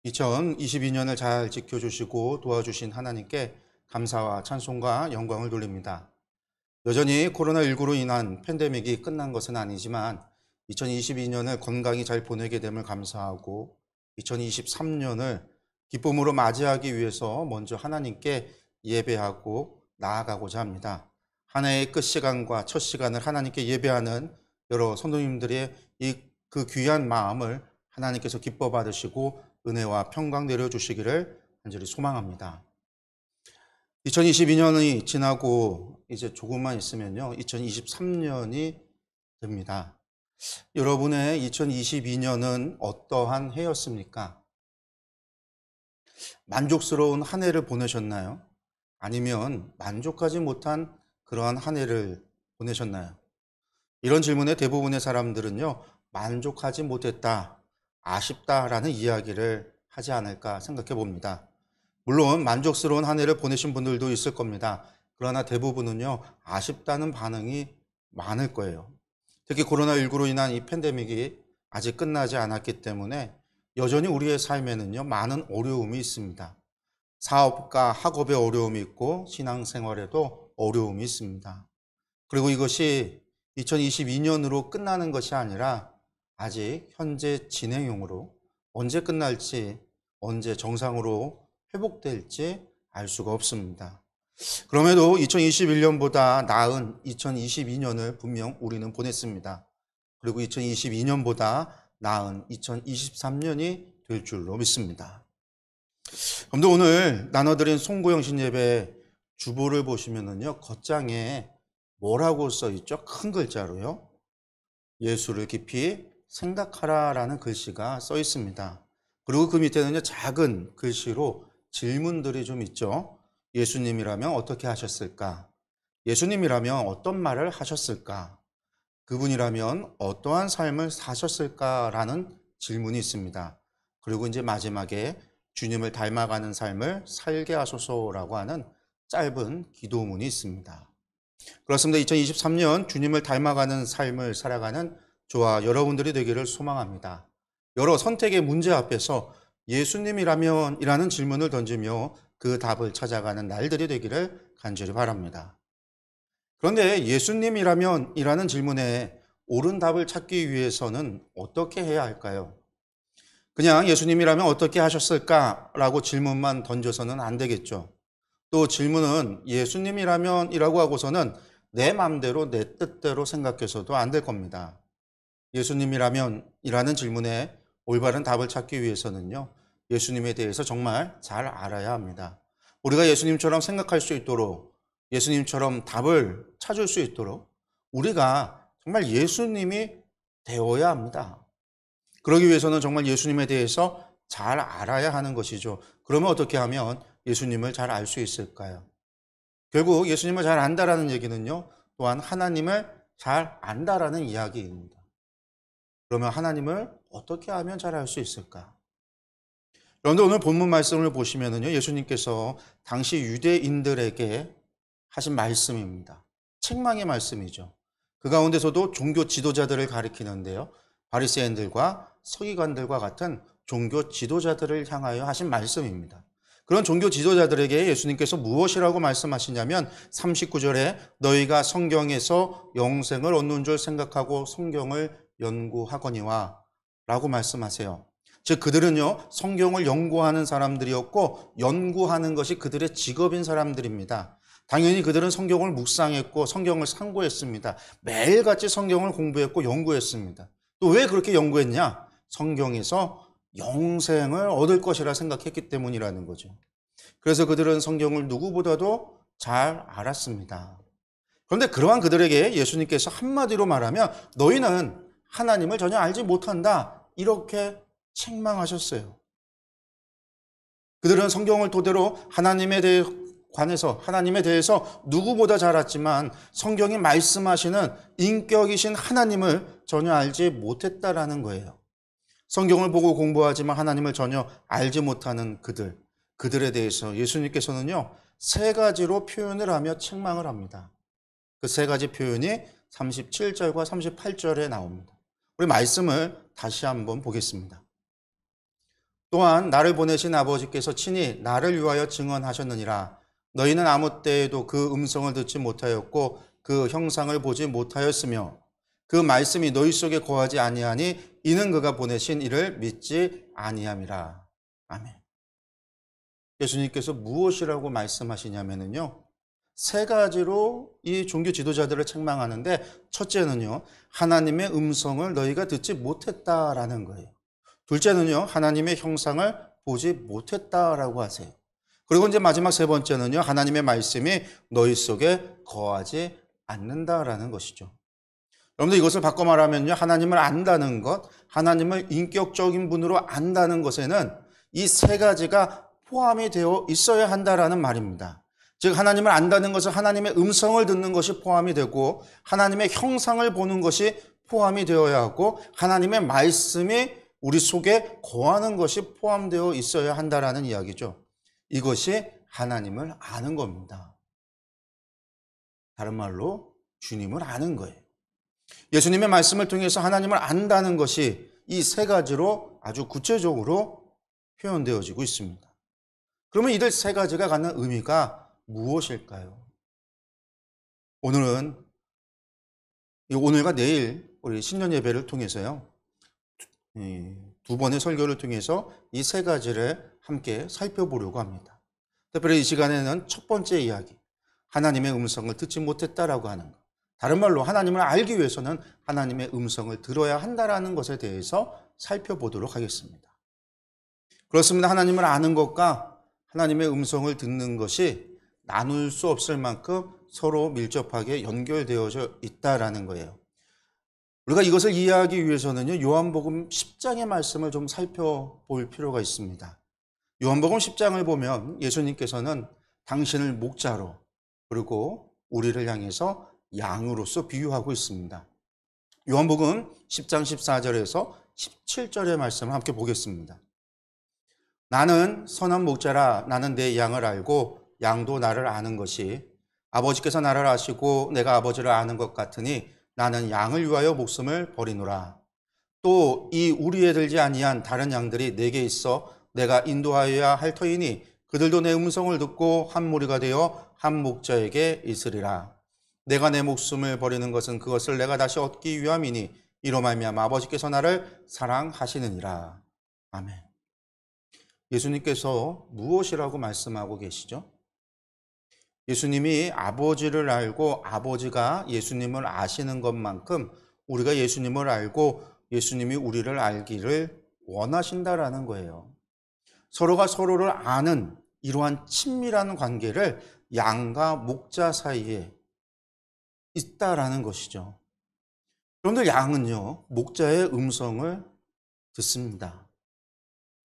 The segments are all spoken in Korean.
2022년을 잘 지켜주시고 도와주신 하나님께 감사와 찬송과 영광을 돌립니다. 여전히 코로나19로 인한 팬데믹이 끝난 것은 아니지만 2022년을 건강히 잘 보내게 됨을 감사하고 2023년을 기쁨으로 맞이하기 위해서 먼저 하나님께 예배하고 나아가고자 합니다. 한 해의 끝 시간과 첫 시간을 하나님께 예배하는 여러 성도님들의 그 귀한 마음을 하나님께서 기뻐 받으시고 은혜와 평강 내려주시기를 간절히 소망합니다. 2022년이 지나고 이제 조금만 있으면요, 2023년이 됩니다. 여러분의 2022년은 어떠한 해였습니까? 만족스러운 한 해를 보내셨나요? 아니면 만족하지 못한 그러한 한 해를 보내셨나요? 이런 질문에 대부분의 사람들은요, 만족하지 못했다, 아쉽다라는 이야기를 하지 않을까 생각해 봅니다. 물론 만족스러운 한 해를 보내신 분들도 있을 겁니다. 그러나 대부분은요, 아쉽다는 반응이 많을 거예요. 특히 코로나19로 인한 이 팬데믹이 아직 끝나지 않았기 때문에 여전히 우리의 삶에는요, 많은 어려움이 있습니다. 사업과 학업에 어려움이 있고 신앙생활에도 어려움이 있습니다. 그리고 이것이 2022년으로 끝나는 것이 아니라 아직 현재 진행형으로 언제 끝날지, 언제 정상으로 회복될지 알 수가 없습니다. 그럼에도 2021년보다 나은 2022년을 분명 우리는 보냈습니다. 그리고 2022년보다 나은 2023년이 될 줄로 믿습니다. 그런데 오늘 나눠드린 송구영신 예배 주보를 보시면은요, 겉장에 뭐라고 써 있죠? 큰 글자로요. 예수를 깊이 생각하라라는 글씨가 써 있습니다. 그리고 그 밑에는요, 작은 글씨로 질문들이 좀 있죠. 예수님이라면 어떻게 하셨을까? 예수님이라면 어떤 말을 하셨을까? 그분이라면 어떠한 삶을 사셨을까라는 질문이 있습니다. 그리고 이제 마지막에 주님을 닮아가는 삶을 살게 하소서라고 하는 짧은 기도문이 있습니다. 그렇습니다. 2023년 주님을 닮아가는 삶을 살아가는 저와 여러분들이 되기를 소망합니다. 여러 선택의 문제 앞에서 예수님이라면 이라는 질문을 던지며 그 답을 찾아가는 날들이 되기를 간절히 바랍니다. 그런데 예수님이라면 이라는 질문에 옳은 답을 찾기 위해서는 어떻게 해야 할까요? 그냥 예수님이라면 어떻게 하셨을까라고 질문만 던져서는 안 되겠죠. 또 질문은 예수님이라면 이라고 하고서는 내 맘대로 내 뜻대로 생각해서도 안 될 겁니다. 예수님이라면 이라는 질문에 올바른 답을 찾기 위해서는요, 예수님에 대해서 정말 잘 알아야 합니다. 우리가 예수님처럼 생각할 수 있도록, 예수님처럼 답을 찾을 수 있도록 우리가 정말 예수님이 되어야 합니다. 그러기 위해서는 정말 예수님에 대해서 잘 알아야 하는 것이죠. 그러면 어떻게 하면 예수님을 잘 알 수 있을까요? 결국 예수님을 잘 안다라는 얘기는요, 또한 하나님을 잘 안다라는 이야기입니다. 그러면 하나님을 어떻게 하면 잘 알 수 있을까? 여러분들 오늘 본문 말씀을 보시면은요, 예수님께서 당시 유대인들에게 하신 말씀입니다. 책망의 말씀이죠. 그 가운데서도 종교 지도자들을 가리키는데요, 바리새인들과 서기관들과 같은 종교 지도자들을 향하여 하신 말씀입니다. 그런 종교 지도자들에게 예수님께서 무엇이라고 말씀하시냐면 39절에 너희가 성경에서 영생을 얻는 줄 생각하고 성경을 연구하거니와 라고 말씀하세요. 즉 그들은요, 성경을 연구하는 사람들이었고 연구하는 것이 그들의 직업인 사람들입니다. 당연히 그들은 성경을 묵상했고 성경을 상고했습니다. 매일같이 성경을 공부했고 연구했습니다. 또 왜 그렇게 연구했냐? 성경에서 영생을 얻을 것이라 생각했기 때문이라는 거죠. 그래서 그들은 성경을 누구보다도 잘 알았습니다. 그런데 그러한 그들에게 예수님께서 한마디로 말하면 너희는 하나님을 전혀 알지 못한다, 이렇게 책망하셨어요. 그들은 성경을 토대로 하나님에 대해서 누구보다 잘 알았지만 성경이 말씀하시는 인격이신 하나님을 전혀 알지 못했다라는 거예요. 성경을 보고 공부하지만 하나님을 전혀 알지 못하는 그들에 대해서 예수님께서는요, 세 가지로 표현을 하며 책망을 합니다. 그 세 가지 표현이 37절과 38절에 나옵니다. 우리 말씀을 다시 한번 보겠습니다. 또한 나를 보내신 아버지께서 친히 나를 위하여 증언하셨느니라. 너희는 아무 때에도 그 음성을 듣지 못하였고 그 형상을 보지 못하였으며 그 말씀이 너희 속에 거하지 아니하니 이는 그가 보내신 이를 믿지 아니함이라. 아멘. 예수님께서 무엇이라고 말씀하시냐면요, 세 가지로 이 종교 지도자들을 책망하는데, 첫째는요, 하나님의 음성을 너희가 듣지 못했다라는 거예요. 둘째는요, 하나님의 형상을 보지 못했다라고 하세요. 그리고 이제 마지막 세 번째는요, 하나님의 말씀이 너희 속에 거하지 않는다라는 것이죠. 여러분들, 이것을 바꿔 말하면요, 하나님을 안다는 것, 하나님을 인격적인 분으로 안다는 것에는 이 세 가지가 포함이 되어 있어야 한다라는 말입니다. 즉, 하나님을 안다는 것은 하나님의 음성을 듣는 것이 포함이 되고, 하나님의 형상을 보는 것이 포함이 되어야 하고, 하나님의 말씀이 우리 속에 거하는 것이 포함되어 있어야 한다라는 이야기죠. 이것이 하나님을 아는 겁니다. 다른 말로 주님을 아는 거예요. 예수님의 말씀을 통해서 하나님을 안다는 것이 이 세 가지로 아주 구체적으로 표현되어지고 있습니다. 그러면 이들 세 가지가 갖는 의미가 무엇일까요? 오늘과 내일 우리 신년 예배를 통해서요, 두 번의 설교를 통해서 이 세 가지를 함께 살펴보려고 합니다. 특별히 이 시간에는 첫 번째 이야기, 하나님의 음성을 듣지 못했다라고 하는 것. 다른 말로 하나님을 알기 위해서는 하나님의 음성을 들어야 한다라는 것에 대해서 살펴보도록 하겠습니다. 그렇습니다. 하나님을 아는 것과 하나님의 음성을 듣는 것이 나눌 수 없을 만큼 서로 밀접하게 연결되어져 있다라는 거예요. 우리가 이것을 이해하기 위해서는요, 요한복음 10장의 말씀을 좀 살펴볼 필요가 있습니다. 요한복음 10장을 보면 예수님께서는 당신을 목자로, 그리고 우리를 향해서 양으로서 비유하고 있습니다. 요한복음 10장 14절에서 17절의 말씀을 함께 보겠습니다. 나는 선한 목자라. 나는 내 양을 알고 양도 나를 아는 것이, 아버지께서 나를 아시고 내가 아버지를 아는 것 같으니 나는 양을 위하여 목숨을 버리노라. 또 이 우리에 들지 아니한 다른 양들이 내게 있어 내가 인도하여야 할 터이니 그들도 내 음성을 듣고 한 무리가 되어 한 목자에게 있으리라. 내가 내 목숨을 버리는 것은 그것을 내가 다시 얻기 위함이니 이로 말미암아 아버지께서 나를 사랑하시느니라. 아멘. 예수님께서 무엇이라고 말씀하고 계시죠? 예수님이 아버지를 알고 아버지가 예수님을 아시는 것만큼 우리가 예수님을 알고 예수님이 우리를 알기를 원하신다라는 거예요. 서로가 서로를 아는 이러한 친밀한 관계를 양과 목자 사이에 있다라는 것이죠. 여러분들, 양은요, 목자의 음성을 듣습니다.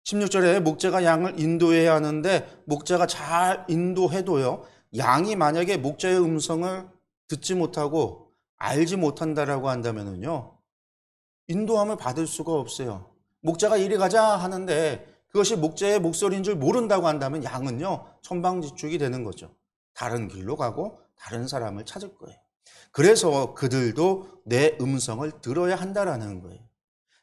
16절에 목자가 양을 인도해야 하는데 목자가 잘 인도해도요, 양이 만약에 목자의 음성을 듣지 못하고 알지 못한다라고 한다면요, 인도함을 받을 수가 없어요. 목자가 이리 가자 하는데 그것이 목자의 목소리인 줄 모른다고 한다면 양은요, 천방지축이 되는 거죠. 다른 길로 가고 다른 사람을 찾을 거예요. 그래서 그들도 내 음성을 들어야 한다라는 거예요.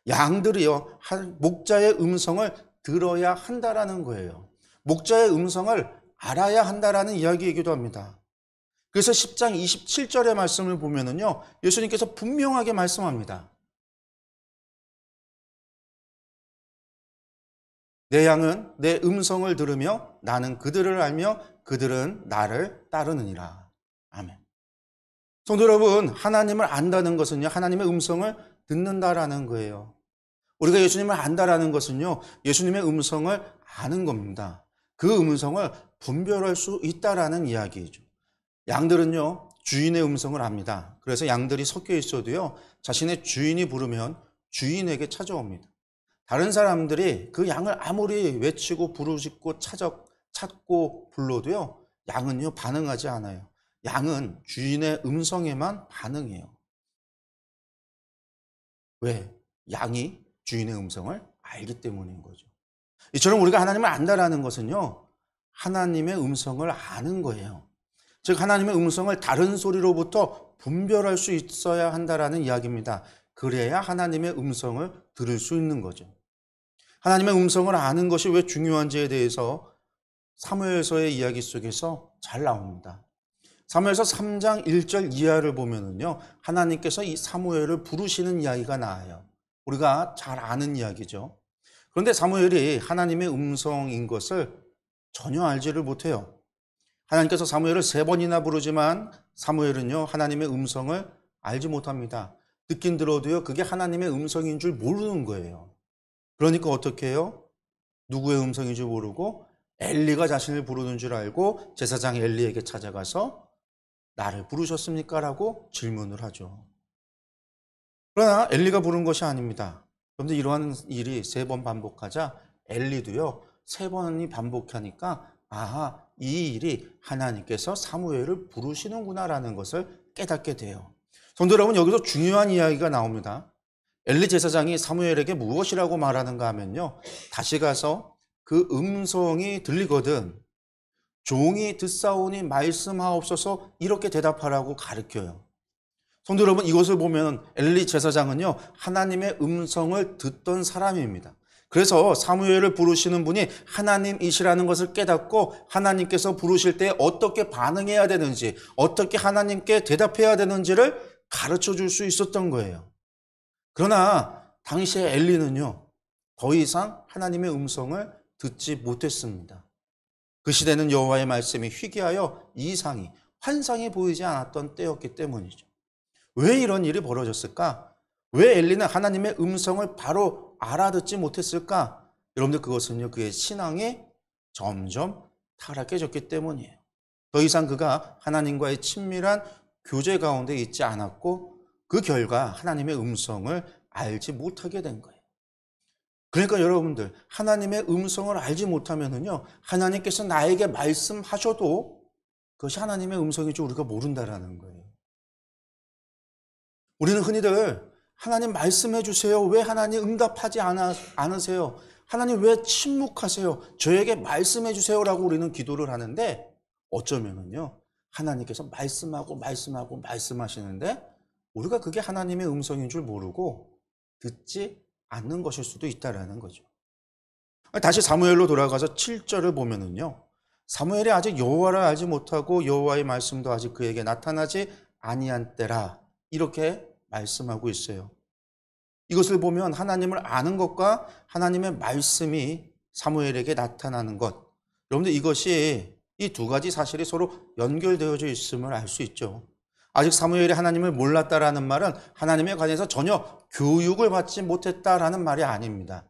양들이요, 목자의 음성을 들어야 한다라는 거예요. 목자의 음성을 알아야 한다라는 이야기이기도 합니다. 그래서 10장 27절의 말씀을 보면은요, 예수님께서 분명하게 말씀합니다. 내 양은 내 음성을 들으며 나는 그들을 알며 그들은 나를 따르느니라. 아멘. 성도 여러분, 하나님을 안다는 것은요, 하나님의 음성을 듣는다라는 거예요. 우리가 예수님을 안다라는 것은요, 예수님의 음성을 아는 겁니다. 그 음성을 분별할 수 있다라는 이야기죠. 양들은요, 주인의 음성을 압니다. 그래서 양들이 섞여 있어도요, 자신의 주인이 부르면 주인에게 찾아옵니다. 다른 사람들이 그 양을 아무리 외치고 부르짖고 찾고 불러도요, 양은요, 반응하지 않아요. 양은 주인의 음성에만 반응해요. 왜? 양이 주인의 음성을 알기 때문인 거죠. 이처럼 우리가 하나님을 안다라는 것은요, 하나님의 음성을 아는 거예요. 즉, 하나님의 음성을 다른 소리로부터 분별할 수 있어야 한다라는 이야기입니다. 그래야 하나님의 음성을 들을 수 있는 거죠. 하나님의 음성을 아는 것이 왜 중요한지에 대해서 사무엘서의 이야기 속에서 잘 나옵니다. 사무엘서 3장 1절 이하를 보면은요, 하나님께서 이 사무엘을 부르시는 이야기가 나와요. 우리가 잘 아는 이야기죠. 그런데 사무엘이 하나님의 음성인 것을 전혀 알지를 못해요. 하나님께서 사무엘을 3번이나 부르지만 사무엘은요, 하나님의 음성을 알지 못합니다. 듣긴 들어도요, 그게 하나님의 음성인 줄 모르는 거예요. 그러니까 어떻게 해요? 누구의 음성인 줄 모르고 엘리가 자신을 부르는 줄 알고 제사장 엘리에게 찾아가서 나를 부르셨습니까? 라고 질문을 하죠. 그러나 엘리가 부른 것이 아닙니다. 그런데 이러한 일이 3번 반복하자 엘리도요, 3번이 반복하니까 아하, 이 일이 하나님께서 사무엘을 부르시는구나라는 것을 깨닫게 돼요. 성도 여러분, 여기서 중요한 이야기가 나옵니다. 엘리 제사장이 사무엘에게 무엇이라고 말하는가 하면요, 다시 가서 그 음성이 들리거든 종이 듣사오니 말씀하옵소서 이렇게 대답하라고 가르쳐요. 성도 여러분, 이것을 보면 엘리 제사장은요, 하나님의 음성을 듣던 사람입니다. 그래서 사무엘을 부르시는 분이 하나님이시라는 것을 깨닫고 하나님께서 부르실 때 어떻게 반응해야 되는지, 어떻게 하나님께 대답해야 되는지를 가르쳐 줄 수 있었던 거예요. 그러나 당시에 엘리는요, 더 이상 하나님의 음성을 듣지 못했습니다. 그 시대는 여호와의 말씀이 희귀하여 이상이, 환상이 보이지 않았던 때였기 때문이죠. 왜 이런 일이 벌어졌을까? 왜 엘리는 하나님의 음성을 바로 알아듣지 못했을까? 여러분들, 그것은요, 그의 신앙이 점점 타락해졌기 때문이에요. 더 이상 그가 하나님과의 친밀한 교제 가운데 있지 않았고 그 결과 하나님의 음성을 알지 못하게 된 거예요. 그러니까 여러분들, 하나님의 음성을 알지 못하면은요, 하나님께서 나에게 말씀하셔도 그것이 하나님의 음성인지 우리가 모른다라는 거예요. 우리는 흔히들 하나님 말씀해 주세요. 왜 하나님 응답하지 않으세요? 하나님 왜 침묵하세요? 저에게 말씀해 주세요라고 우리는 기도를 하는데 어쩌면은요, 하나님께서 말씀하시는데 우리가 그게 하나님의 음성인 줄 모르고 듣지 않는 것일 수도 있다라는 거죠. 다시 사무엘로 돌아가서 7절을 보면은요, 사무엘이 아직 여호와를 알지 못하고 여호와의 말씀도 아직 그에게 나타나지 아니한 때라 이렇게 말씀하고 있어요. 이것을 보면 하나님을 아는 것과 하나님의 말씀이 사무엘에게 나타나는 것, 여러분들 이것이 이 두 가지 사실이 서로 연결되어져 있음을 알 수 있죠. 아직 사무엘이 하나님을 몰랐다라는 말은 하나님에 관해서 전혀 교육을 받지 못했다라는 말이 아닙니다.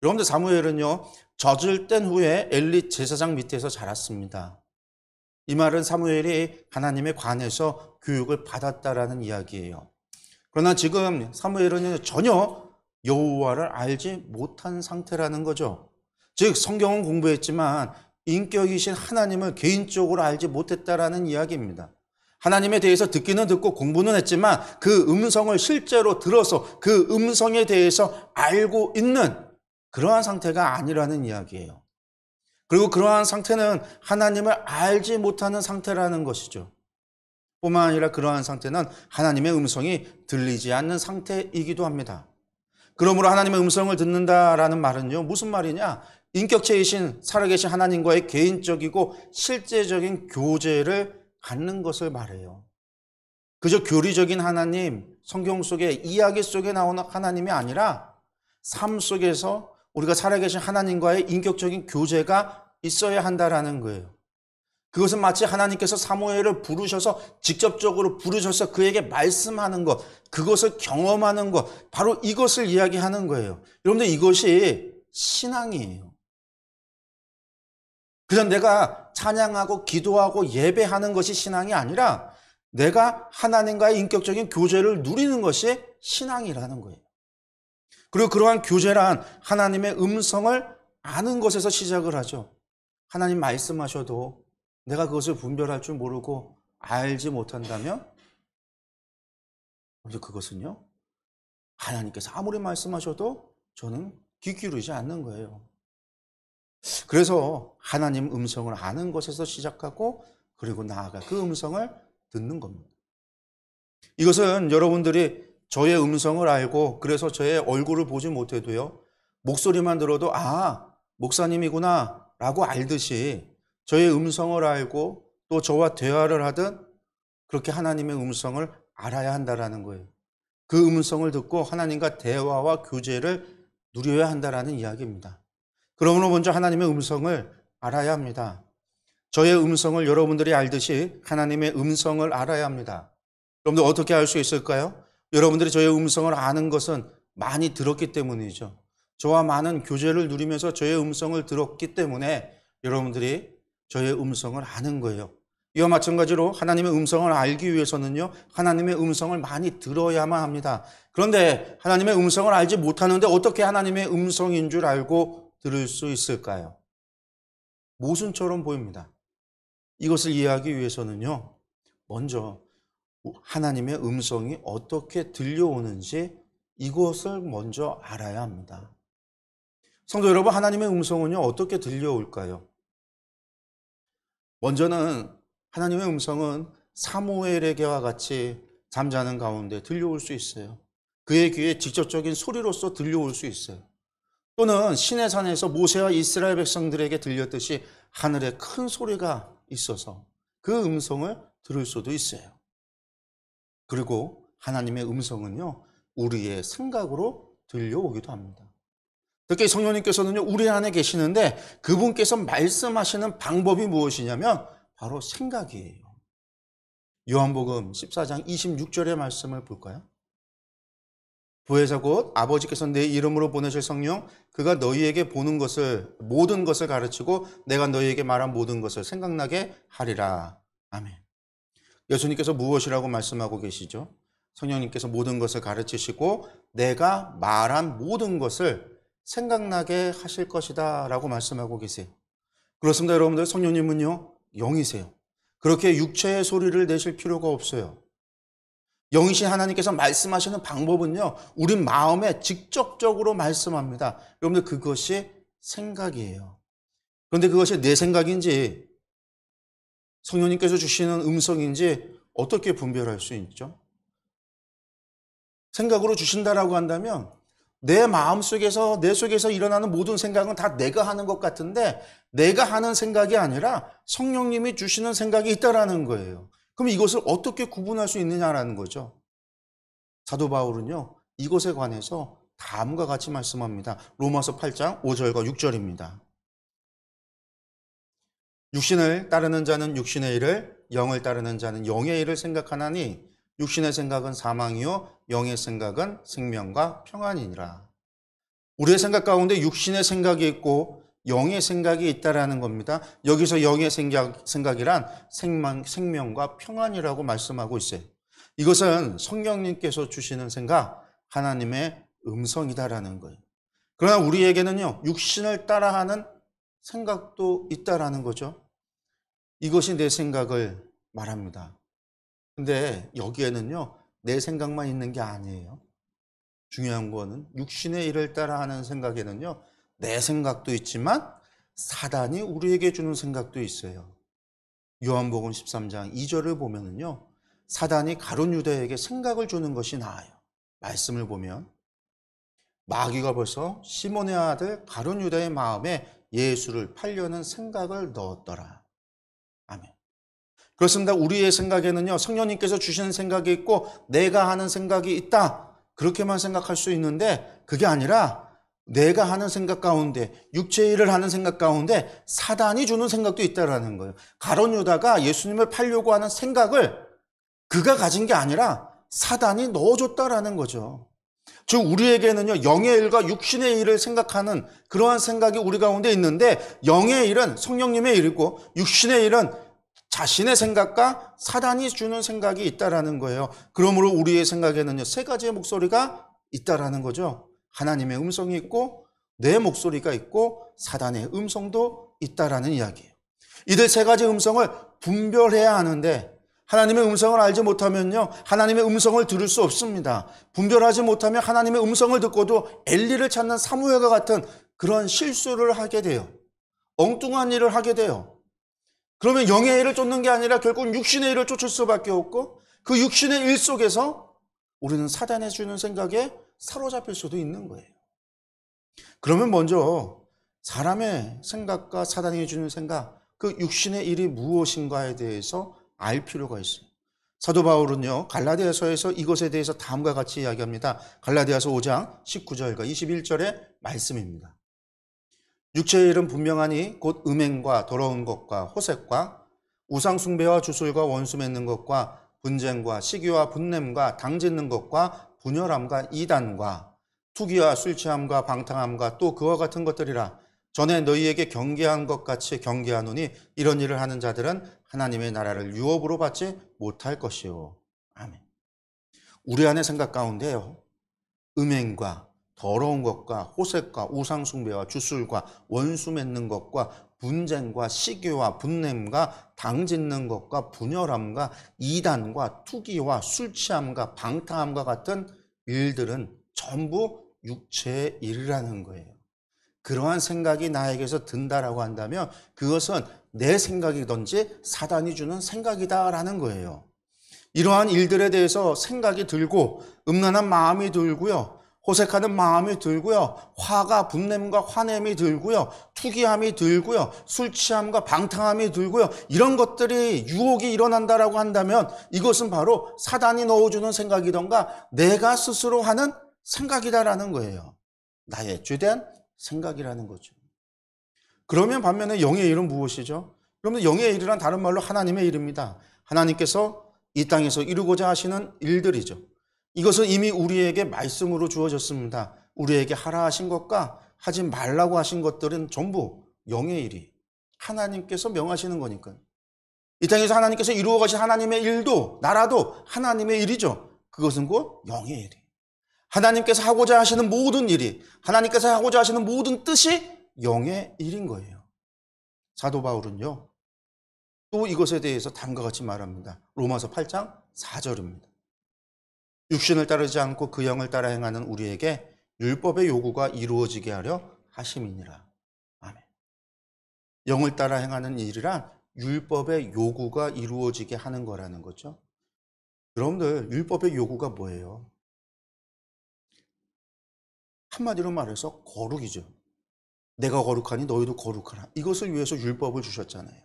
여러분들, 사무엘은요, 젖을 뗀 후에 엘리 제사장 밑에서 자랐습니다. 이 말은 사무엘이 하나님에 관해서 교육을 받았다라는 이야기예요. 그러나 지금 사무엘은 전혀 여호와를 알지 못한 상태라는 거죠. 즉, 성경은 공부했지만 인격이신 하나님을 개인적으로 알지 못했다라는 이야기입니다. 하나님에 대해서 듣기는 듣고 공부는 했지만 그 음성을 실제로 들어서 그 음성에 대해서 알고 있는 그러한 상태가 아니라는 이야기예요. 그리고 그러한 상태는 하나님을 알지 못하는 상태라는 것이죠. 뿐만 아니라 그러한 상태는 하나님의 음성이 들리지 않는 상태이기도 합니다. 그러므로 하나님의 음성을 듣는다라는 말은요, 무슨 말이냐? 인격체이신 살아계신 하나님과의 개인적이고 실제적인 교제를 갖는 것을 말해요. 그저 교리적인 하나님, 성경 속에 이야기 속에 나오는 하나님이 아니라 삶 속에서 우리가 살아계신 하나님과의 인격적인 교제가 있어야 한다라는 거예요. 그것은 마치 하나님께서 사무엘을 부르셔서 직접적으로 부르셔서 그에게 말씀하는 것, 그것을 경험하는 것, 바로 이것을 이야기하는 거예요. 여러분들, 이것이 신앙이에요. 그냥 내가 찬양하고 기도하고 예배하는 것이 신앙이 아니라 내가 하나님과의 인격적인 교제를 누리는 것이 신앙이라는 거예요. 그리고 그러한 교제란 하나님의 음성을 아는 것에서 시작을 하죠. 하나님 말씀하셔도 내가 그것을 분별할 줄 모르고 알지 못한다면 그것은요, 하나님께서 아무리 말씀하셔도 저는 귀 기울이지 않는 거예요. 그래서 하나님 음성을 아는 것에서 시작하고 그리고 나아가 그 음성을 듣는 겁니다. 이것은 여러분들이 저의 음성을 알고 그래서 저의 얼굴을 보지 못해도요, 목소리만 들어도 목사님이구나 라고 알듯이 저의 음성을 알고 또 저와 대화를 하듯 그렇게 하나님의 음성을 알아야 한다라는 거예요. 그 음성을 듣고 하나님과 대화와 교제를 누려야 한다라는 이야기입니다. 그러므로 먼저 하나님의 음성을 알아야 합니다. 저의 음성을 여러분들이 알듯이 하나님의 음성을 알아야 합니다. 여러분들 어떻게 알 수 있을까요? 여러분들이 저의 음성을 아는 것은 많이 들었기 때문이죠. 저와 많은 교제를 누리면서 저의 음성을 들었기 때문에 여러분들이 저의 음성을 아는 거예요. 이와 마찬가지로 하나님의 음성을 알기 위해서는요, 하나님의 음성을 많이 들어야만 합니다. 그런데 하나님의 음성을 알지 못하는데 어떻게 하나님의 음성인 줄 알고 들을 수 있을까요? 모순처럼 보입니다. 이것을 이해하기 위해서는요, 먼저 하나님의 음성이 어떻게 들려오는지 이것을 먼저 알아야 합니다. 성도 여러분, 하나님의 음성은요, 어떻게 들려올까요? 먼저는 하나님의 음성은 사무엘에게와 같이 잠자는 가운데 들려올 수 있어요. 그의 귀에 직접적인 소리로서 들려올 수 있어요. 또는 시내산에서 모세와 이스라엘 백성들에게 들렸듯이 하늘에 큰 소리가 있어서 그 음성을 들을 수도 있어요. 그리고 하나님의 음성은요, 우리의 생각으로 들려오기도 합니다. 특히 성령님께서는요, 우리 안에 계시는데 그분께서 말씀하시는 방법이 무엇이냐면 바로 생각이에요. 요한복음 14장 26절의 말씀을 볼까요? 보혜사 곧 아버지께서 내 이름으로 보내실 성령, 그가 너희에게 보는 것을 모든 것을 가르치고 내가 너희에게 말한 모든 것을 생각나게 하리라. 아멘. 예수님께서 무엇이라고 말씀하고 계시죠? 성령님께서 모든 것을 가르치시고 내가 말한 모든 것을 생각나게 하실 것이다 라고 말씀하고 계세요. 그렇습니다. 여러분들, 성령님은요, 영이세요. 그렇게 육체의 소리를 내실 필요가 없어요. 영이신 하나님께서 말씀하시는 방법은요, 우리 마음에 직접적으로 말씀합니다. 여러분들, 그것이 생각이에요. 그런데 그것이 내 생각인지 성령님께서 주시는 음성인지 어떻게 분별할 수 있죠? 생각으로 주신다라고 한다면 내 마음속에서, 내 속에서 일어나는 모든 생각은 다 내가 하는 것 같은데 내가 하는 생각이 아니라 성령님이 주시는 생각이 있다라는 거예요. 그럼 이것을 어떻게 구분할 수 있느냐라는 거죠. 사도 바울은요, 이것에 관해서 다음과 같이 말씀합니다. 로마서 8장 5절과 6절입니다. 육신을 따르는 자는 육신의 일을, 영을 따르는 자는 영의 일을 생각하나니 육신의 생각은 사망이요 영의 생각은 생명과 평안이니라. 우리의 생각 가운데 육신의 생각이 있고 영의 생각이 있다라는 겁니다. 여기서 영의 생각이란 생명과 평안이라고 말씀하고 있어요. 이것은 성령님께서 주시는 생각, 하나님의 음성이다라는 거예요. 그러나 우리에게는요, 육신을 따라하는 생각도 있다라는 거죠. 이것이 내 생각을 말합니다. 근데 여기에는요, 내 생각만 있는 게 아니에요. 중요한 거는 육신의 일을 따라하는 생각에는요, 내 생각도 있지만 사단이 우리에게 주는 생각도 있어요. 요한복음 13장 2절을 보면은요, 사단이 가룟 유다에게 생각을 주는 것이 나아요. 말씀을 보면 마귀가 벌써 시몬의 아들 가룟 유다의 마음에 예수를 팔려는 생각을 넣었더라. 아멘. 그렇습니다. 우리의 생각에는요, 성령님께서 주시는 생각이 있고 내가 하는 생각이 있다. 그렇게만 생각할 수 있는데 그게 아니라 내가 하는 생각 가운데, 육체의 일을 하는 생각 가운데 사단이 주는 생각도 있다라는 거예요. 가룟 유다가 예수님을 팔려고 하는 생각을 그가 가진 게 아니라 사단이 넣어줬다라는 거죠. 즉 우리에게는요, 영의 일과 육신의 일을 생각하는 그러한 생각이 우리 가운데 있는데 영의 일은 성령님의 일이고 육신의 일은 자신의 생각과 사단이 주는 생각이 있다라는 거예요. 그러므로 우리의 생각에는요, 세 가지의 목소리가 있다라는 거죠. 하나님의 음성이 있고 내 목소리가 있고 사단의 음성도 있다라는 이야기예요. 이들 세 가지 음성을 분별해야 하는데 하나님의 음성을 알지 못하면요, 하나님의 음성을 들을 수 없습니다. 분별하지 못하면 하나님의 음성을 듣고도 엘리를 찾는 사무엘과 같은 그런 실수를 하게 돼요. 엉뚱한 일을 하게 돼요. 그러면 영의 일을 쫓는 게 아니라 결국 육신의 일을 쫓을 수밖에 없고 그 육신의 일 속에서 우리는 사단이 주는 생각에 사로잡힐 수도 있는 거예요. 그러면 먼저 사람의 생각과 사단이 주는 생각, 그 육신의 일이 무엇인가에 대해서 알 필요가 있어요. 사도 바울은요, 갈라디아서에서 이것에 대해서 다음과 같이 이야기합니다. 갈라디아서 5장 19절과 21절의 말씀입니다. 육체의 일은 분명하니 곧 음행과 더러운 것과 호색과 우상숭배와 주술과 원수 맺는 것과 분쟁과 시기와 분냄과 당짓는 것과 분열함과 이단과 투기와 술 취함과 방탕함과 또 그와 같은 것들이라. 전에 너희에게 경계한 것 같이 경계하노니 이런 일을 하는 자들은 하나님의 나라를 유업으로 받지 못할 것이요. 아멘. 우리 안의 생각 가운데요, 음행과 더러운 것과 호색과 우상숭배와 주술과 원수 맺는 것과 분쟁과 시기와 분냄과 당짓는 것과 분열함과 이단과 투기와 술 취함과 방탕함과 같은 일들은 전부 육체의 일이라는 거예요. 그러한 생각이 나에게서 든다라고 한다면 그것은 내 생각이든지 사단이 주는 생각이다라는 거예요. 이러한 일들에 대해서 생각이 들고 음란한 마음이 들고요, 호색하는 마음이 들고요, 화가 분냄과 화냄이 들고요, 투기함이 들고요, 술 취함과 방탕함이 들고요, 이런 것들이 유혹이 일어난다라고 한다면 이것은 바로 사단이 넣어주는 생각이던가 내가 스스로 하는 생각이다라는 거예요. 나의 주된 생각이라는 거죠. 그러면 반면에 영의 일은 무엇이죠? 여러분, 영의 일이란 다른 말로 하나님의 일입니다. 하나님께서 이 땅에서 이루고자 하시는 일들이죠. 이것은 이미 우리에게 말씀으로 주어졌습니다. 우리에게 하라 하신 것과 하지 말라고 하신 것들은 전부 영의 일이 하나님께서 명하시는 거니까요. 이 땅에서 하나님께서 이루어 가신 하나님의 일도 나라도 하나님의 일이죠. 그것은 곧 영의 일이. 하나님께서 하고자 하시는 모든 일이, 하나님께서 하고자 하시는 모든 뜻이 영의 일인 거예요. 사도 바울은요, 또 이것에 대해서 다음과 같이 말합니다. 로마서 8장 4절입니다. 육신을 따르지 않고 그 영을 따라 행하는 우리에게 율법의 요구가 이루어지게 하려 하심이니라. 아멘. 영을 따라 행하는 일이란 율법의 요구가 이루어지게 하는 거라는 거죠. 여러분들, 율법의 요구가 뭐예요? 한마디로 말해서 거룩이죠. 내가 거룩하니 너희도 거룩하라. 이것을 위해서 율법을 주셨잖아요.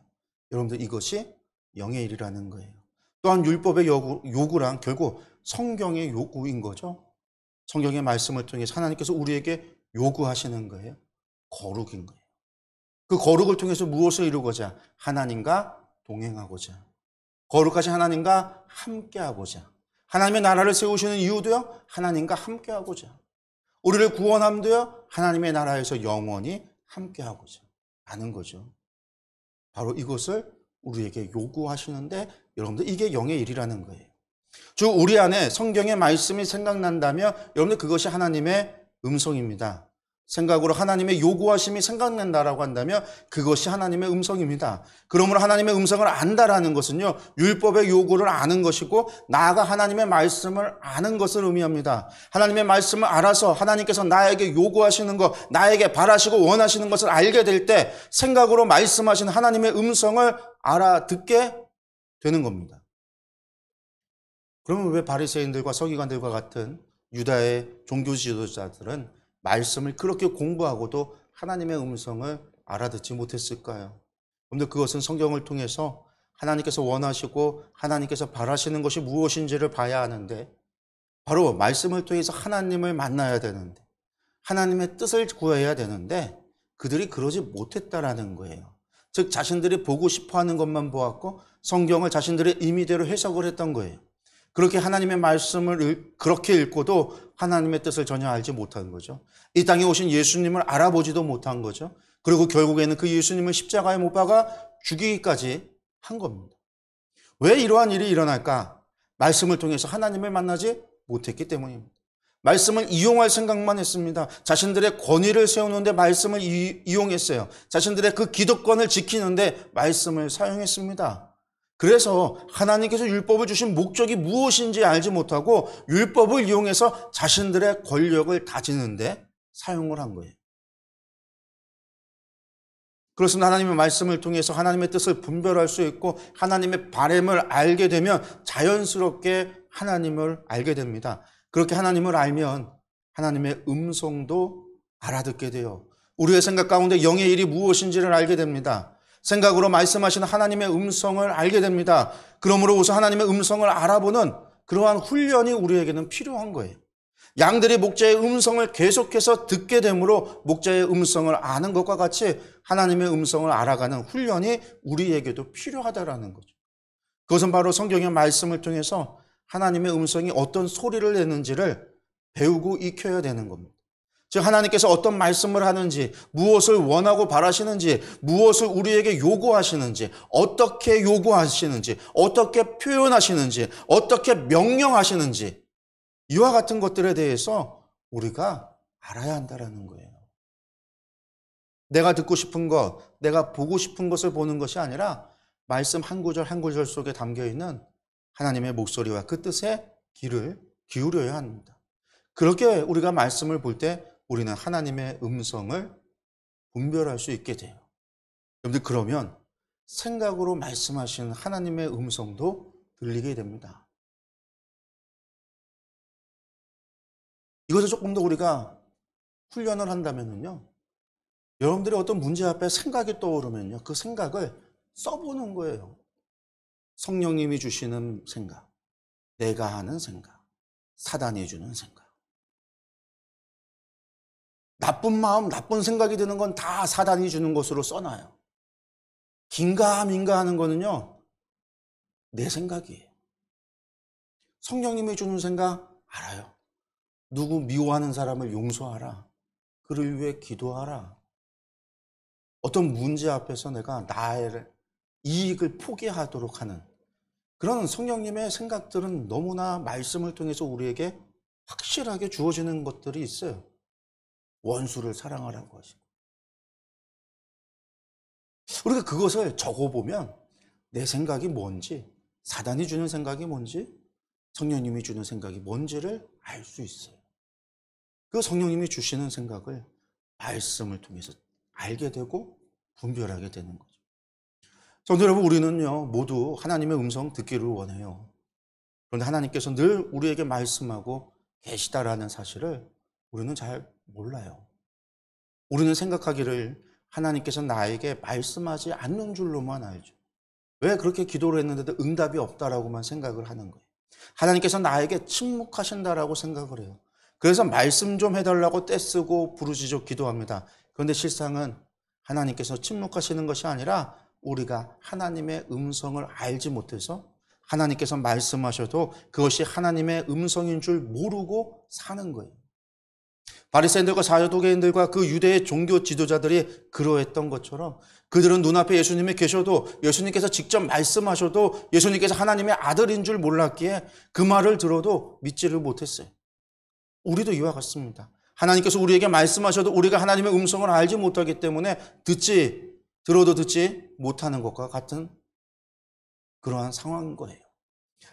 여러분들, 이것이 영의 일이라는 거예요. 또한 율법의 요구란 결국 성경의 요구인 거죠. 성경의 말씀을 통해서 하나님께서 우리에게 요구하시는 거예요. 거룩인 거예요. 그 거룩을 통해서 무엇을 이루고자? 하나님과 동행하고자. 거룩하신 하나님과 함께하고자. 하나님의 나라를 세우시는 이유도요, 하나님과 함께하고자. 우리를 구원함도요, 하나님의 나라에서 영원히 함께하고자 하는 거죠. 바로 이것을 우리에게 요구하시는데 여러분들, 이게 영의 일이라는 거예요. 즉 우리 안에 성경의 말씀이 생각난다면 여러분들, 그것이 하나님의 음성입니다. 생각으로 하나님의 요구하심이 생각난다라고 한다면 그것이 하나님의 음성입니다. 그러므로 하나님의 음성을 안다라는 것은요, 율법의 요구를 아는 것이고 나아가 하나님의 말씀을 아는 것을 의미합니다. 하나님의 말씀을 알아서 하나님께서 나에게 요구하시는 것, 나에게 바라시고 원하시는 것을 알게 될 때 생각으로 말씀하신 하나님의 음성을 알아듣게 되는 겁니다. 그러면 왜 바리새인들과 서기관들과 같은 유다의 종교 지도자들은 말씀을 그렇게 공부하고도 하나님의 음성을 알아듣지 못했을까요? 그런데 그것은 성경을 통해서 하나님께서 원하시고 하나님께서 바라시는 것이 무엇인지를 봐야 하는데, 바로 말씀을 통해서 하나님을 만나야 되는데, 하나님의 뜻을 구해야 되는데 그들이 그러지 못했다라는 거예요. 즉 자신들이 보고 싶어하는 것만 보았고 성경을 자신들의 임의대로 해석을 했던 거예요. 그렇게 하나님의 말씀을 그렇게 읽고도 하나님의 뜻을 전혀 알지 못한 거죠. 이 땅에 오신 예수님을 알아보지도 못한 거죠. 그리고 결국에는 그 예수님을 십자가에 못 박아 죽이기까지 한 겁니다. 왜 이러한 일이 일어날까? 말씀을 통해서 하나님을 만나지 못했기 때문입니다. 말씀을 이용할 생각만 했습니다. 자신들의 권위를 세우는데 말씀을 이용했어요. 자신들의 그 기득권을 지키는데 말씀을 사용했습니다. 그래서 하나님께서 율법을 주신 목적이 무엇인지 알지 못하고 율법을 이용해서 자신들의 권력을 다지는데 사용을 한 거예요. 그렇습니다. 하나님의 말씀을 통해서 하나님의 뜻을 분별할 수 있고 하나님의 바람을 알게 되면 자연스럽게 하나님을 알게 됩니다. 그렇게 하나님을 알면 하나님의 음성도 알아듣게 돼요. 우리의 생각 가운데 영의 일이 무엇인지를 알게 됩니다. 생각으로 말씀하시는 하나님의 음성을 알게 됩니다. 그러므로 우선 하나님의 음성을 알아보는 그러한 훈련이 우리에게는 필요한 거예요. 양들이 목자의 음성을 계속해서 듣게 되므로 목자의 음성을 아는 것과 같이 하나님의 음성을 알아가는 훈련이 우리에게도 필요하다라는 거죠. 그것은 바로 성경의 말씀을 통해서 하나님의 음성이 어떤 소리를 내는지를 배우고 익혀야 되는 겁니다. 즉 하나님께서 어떤 말씀을 하는지, 무엇을 원하고 바라시는지, 무엇을 우리에게 요구하시는지, 어떻게 요구하시는지, 어떻게 표현하시는지, 어떻게 명령하시는지 이와 같은 것들에 대해서 우리가 알아야 한다는 거예요. 내가 듣고 싶은 것, 내가 보고 싶은 것을 보는 것이 아니라 말씀 한 구절 한 구절 속에 담겨있는 하나님의 목소리와 그 뜻에 귀를 기울여야 합니다. 그렇게 우리가 말씀을 볼 때 우리는 하나님의 음성을 분별할 수 있게 돼요. 여러분들 그러면 생각으로 말씀하시는 하나님의 음성도 들리게 됩니다. 이것을 조금 더 우리가 훈련을 한다면요. 여러분들이 어떤 문제 앞에 생각이 떠오르면요. 그 생각을 써보는 거예요. 성령님이 주시는 생각, 내가 하는 생각, 사단이 주는 생각. 나쁜 마음, 나쁜 생각이 드는 건 다 사단이 주는 것으로 써놔요. 긴가민가 하는 거는요. 내 생각이에요. 성령님이 주는 생각 알아요. 누구 미워하는 사람을 용서하라. 그를 위해 기도하라. 어떤 문제 앞에서 내가 나의 이익을 포기하도록 하는 그런 성령님의 생각들은 너무나 말씀을 통해서 우리에게 확실하게 주어지는 것들이 있어요. 원수를 사랑하라고 하시고. 우리가 그것을 적어보면 내 생각이 뭔지, 사단이 주는 생각이 뭔지, 성령님이 주는 생각이 뭔지를 알 수 있어요. 그 성령님이 주시는 생각을 말씀을 통해서 알게 되고 분별하게 되는 거죠. 성도 여러분, 우리는요 모두 하나님의 음성 듣기를 원해요. 그런데 하나님께서 늘 우리에게 말씀하고 계시다라는 사실을 우리는 잘 몰라요. 우리는 생각하기를 하나님께서 나에게 말씀하지 않는 줄로만 알죠. 왜 그렇게 기도를 했는데도 응답이 없다라고만 생각을 하는 거예요. 하나님께서 나에게 침묵하신다라고 생각을 해요. 그래서 말씀 좀 해달라고 떼쓰고 부르짖어 기도합니다. 그런데 실상은 하나님께서 침묵하시는 것이 아니라 우리가 하나님의 음성을 알지 못해서 하나님께서 말씀하셔도 그것이 하나님의 음성인 줄 모르고 사는 거예요. 바리새인들과 사두개인들과 그 유대의 종교 지도자들이 그러했던 것처럼 그들은 눈앞에 예수님이 계셔도 예수님께서 직접 말씀하셔도 예수님께서 하나님의 아들인 줄 몰랐기에 그 말을 들어도 믿지를 못했어요. 우리도 이와 같습니다. 하나님께서 우리에게 말씀하셔도 우리가 하나님의 음성을 알지 못하기 때문에 들어도 듣지 못하는 것과 같은 그러한 상황인 거예요.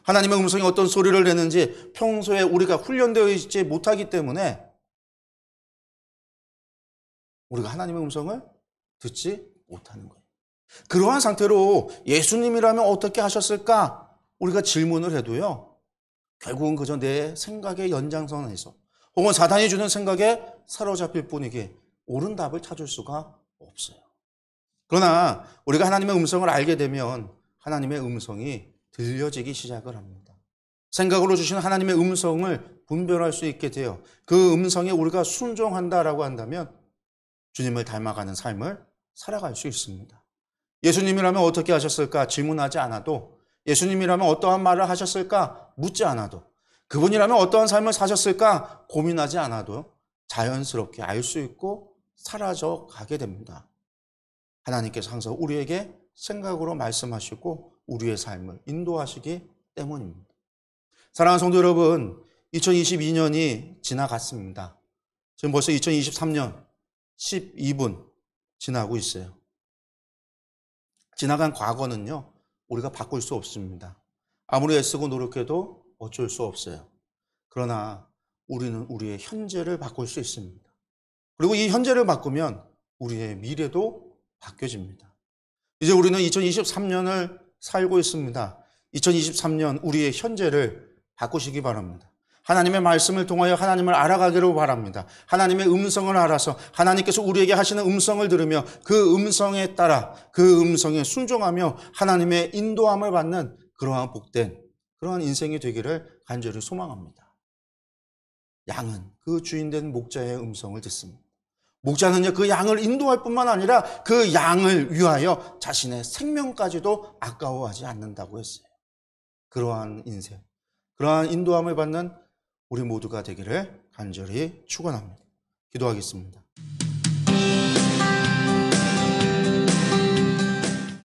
하나님의 음성이 어떤 소리를 내는지 평소에 우리가 훈련되어 있지 못하기 때문에 우리가 하나님의 음성을 듣지 못하는 거예요. 그러한 상태로 예수님이라면 어떻게 하셨을까? 우리가 질문을 해도요. 결국은 그저 내 생각의 연장선에서 혹은 사단이 주는 생각에 사로잡힐 뿐이기 옳은 답을 찾을 수가 없어요. 그러나 우리가 하나님의 음성을 알게 되면 하나님의 음성이 들려지기 시작을 합니다. 생각으로 주신 하나님의 음성을 분별할 수 있게 돼요. 그 음성에 우리가 순종한다라고 한다면 주님을 닮아가는 삶을 살아갈 수 있습니다. 예수님이라면 어떻게 하셨을까 질문하지 않아도, 예수님이라면 어떠한 말을 하셨을까 묻지 않아도, 그분이라면 어떠한 삶을 사셨을까 고민하지 않아도 자연스럽게 알 수 있고 사라져 가게 됩니다. 하나님께서 항상 우리에게 생각으로 말씀하시고 우리의 삶을 인도하시기 때문입니다. 사랑하는 성도 여러분, 2022년이 지나갔습니다. 지금 벌써 2023년 12분 지나고 있어요. 지나간 과거는요, 우리가 바꿀 수 없습니다. 아무리 애쓰고 노력해도 어쩔 수 없어요. 그러나 우리는 우리의 현재를 바꿀 수 있습니다. 그리고 이 현재를 바꾸면 우리의 미래도 바뀌어집니다. 이제 우리는 2023년을 살고 있습니다. 2023년 우리의 현재를 바꾸시기 바랍니다. 하나님의 말씀을 통하여 하나님을 알아가기를 바랍니다. 하나님의 음성을 알아서 하나님께서 우리에게 하시는 음성을 들으며 그 음성에 따라 그 음성에 순종하며 하나님의 인도함을 받는 그러한 복된 그러한 인생이 되기를 간절히 소망합니다. 양은 그 주인된 목자의 음성을 듣습니다. 목자는요, 그 양을 인도할 뿐만 아니라 그 양을 위하여 자신의 생명까지도 아까워하지 않는다고 했어요. 그러한 인생, 그러한 인도함을 받는 우리 모두가 되기를 간절히 축원합니다. 기도하겠습니다.